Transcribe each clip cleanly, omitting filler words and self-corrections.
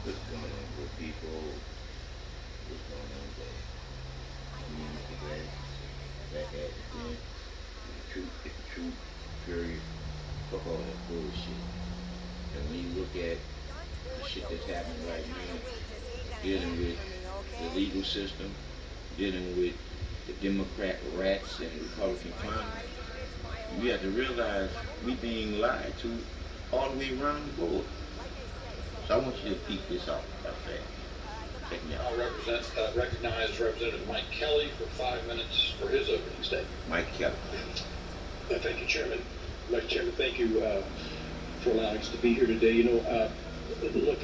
What's going on, good people? What's going on, the community back at it again. With the truth, get the truth, period. Fuck all that bullshit. And when you look at the shit that's happening right now, dealing with the legal system, dealing with the Democrat rats and Republican clowns, you have to realize we being lied to all the way around the board. So I want you to peek this out fast. Check me out. Recognize Representative Mike Kelly for 5 minutes for his opening statement. Mike Kelly. Thank you, Chairman. Mr. Chairman, thank you for allowing us to be here today. Look,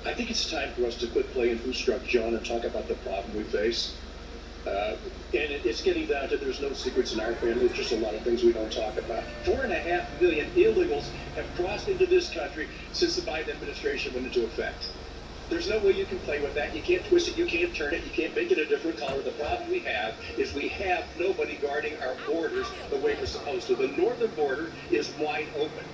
I think it's time for us to quit playing Who Struck John and talk about the problem we face. And it's getting down to there's no secrets in our family. There's just a lot of things we don't talk about. 4.5 million illegals have crossed into this country since the Biden administration went into effect. There's no way you can play with that. You can't twist it. You can't turn it. You can't make it a different color. The problem we have is we have nobody guarding our borders the way we're supposed to. The northern border is wide open.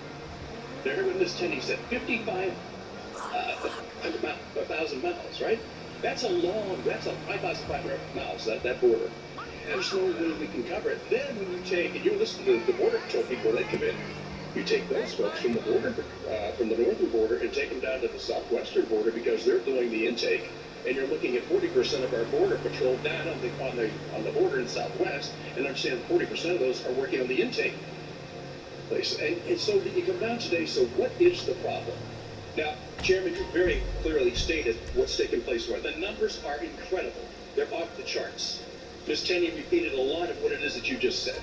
There, when Ms. Tenney said 55,000 miles, right? That's a 5,500 miles, that border. There's no way we can cover it. Then when you take, and you listen to the Border Patrol people, they come in, you take those folks from the border, from the northern border, and take them down to the southwestern border because they're doing the intake, and you're looking at 40% of our border patrol down on the border in southwest, and understand 40% of those are working on the intake place. And so you come down today, so what is the problem? Now, Chairman, you very clearly stated what's taking place here. The numbers are incredible. They're off the charts. Ms. Tenney repeated a lot of what it is that you just said.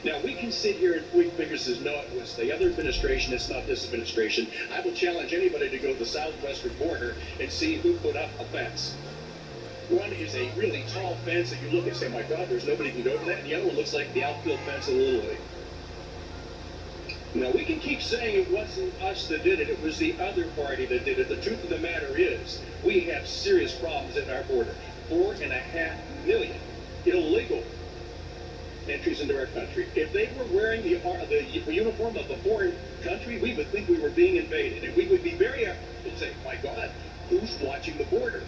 Now, we can sit here and point fingers and say, no, it was the other administration, it's not this administration. I will challenge anybody to go to the southwestern border and see who put up a fence. One is a really tall fence that you look and say, my God, there's nobody can go over that. And the other one looks like the outfield fence in Little League. Now, we can keep saying it wasn't us that did it. It was the other party that did it. The truth of the matter is we have serious problems at our border. 4.5 million illegal entries into our country. If they were wearing the uniform of a foreign country, we would think we were being invaded. And we would be very apt to say, my God, who's watching the border?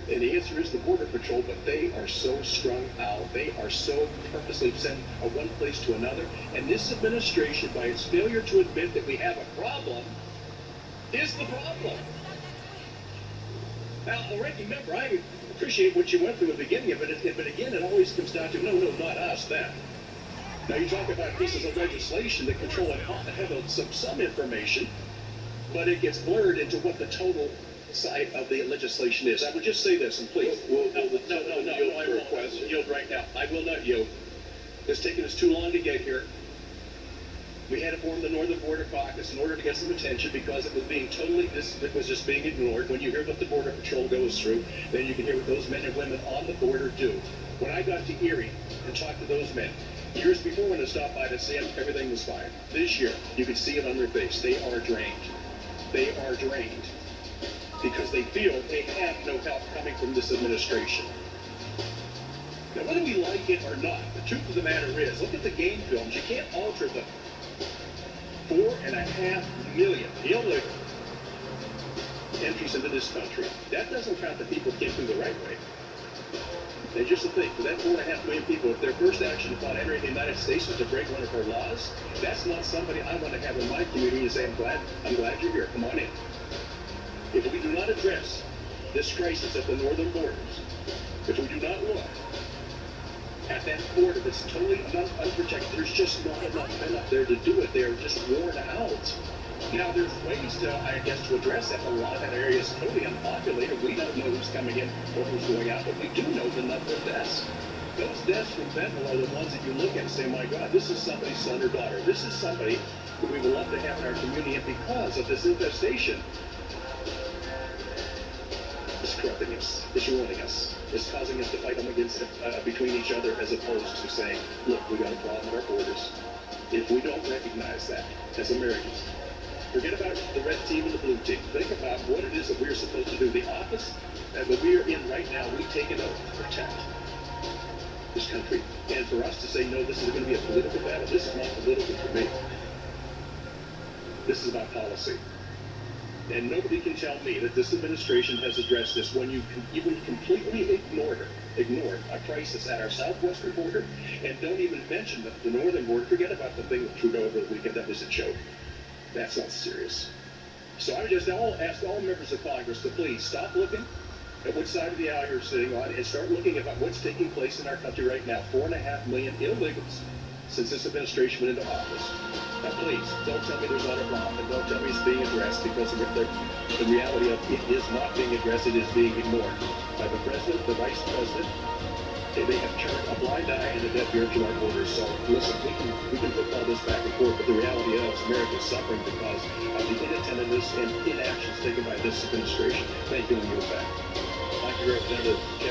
And the answer is the Border Patrol, but they are so strung out. They are so purposely sent from one place to another. And this administration, by its failure to admit that we have a problem, is the problem. Now, all right, remember, I appreciate what you went through at the beginning of it, but again, it always comes down to, no, not us, them. Now, you talk about pieces of legislation that control and have some information, but it gets blurred into what the total side of the legislation is. I would just say this, and please, no, I won't yield right now. I will not yield. It's taken us too long to get here. We had to form the Northern Border Caucus in order to get some attention because it was being it was just being ignored. When you hear what the Border Patrol goes through, then you can hear what those men and women on the border do. When I got to Erie and talked to those men, years before when I stopped by to see them, everything was fine. This year, you can see it on their face. They are drained. They are drained because they feel they have no help coming from this administration. Now, whether we like it or not, the truth of the matter is, look at the game films. You can't alter them. 4.5 million illegal entries into this country. That doesn't count the people who came through the right way. And just to think, for that 4.5 million people, if their first action upon entering the United States was to break one of our laws, that's not somebody I want to have in my community and say, I'm glad you're here. Come on in. If we do not address this crisis at the northern borders, if we do not look at that border that's totally unprotected, there's just not enough men up there to do it. They're just worn out. Now, there's ways to, I guess, to address that. A lot of that area is totally unpopulated. We don't know who's coming in or who's going out, but we do know the number of deaths. Those deaths from fentanyl are the ones that you look at and say, my God, this is somebody's son or daughter. This is somebody who we would love to have in our community, and because of this infestation, it's corrupting us, it's ruining us, it's causing us to fight them against between each other as opposed to saying, look, we got a problem with our borders. If we don't recognize that as Americans, forget about the red team and the blue team. Think about what it is that we're supposed to do. The office that we are in right now, we take it oath to protect this country. And for us to say, no, this is going to be a political battle. This is not political for me. This is about policy. And nobody can tell me that this administration has addressed this when you even completely ignore a crisis at our southwestern border, and don't even mention the northern border. Forget about the thing with Trudeau over the weekend. That was a joke. That's not serious. So I just ask all members of Congress to please stop looking at which side of the aisle you're sitting on and start looking about what's taking place in our country right now. 4.5 million illegals since this administration went into office. Now, please, don't tell me there's not a problem, and don't tell me it's being addressed, because the reality of it is not being addressed, it is being ignored by the president, the vice president. They have turned a blind eye and a deaf ear to our borders. So listen, we can put all this back and forth, but the reality is America is suffering because of the inattentiveness and inactions taken by this administration. Thank you, and you're back. Thank you, Representative.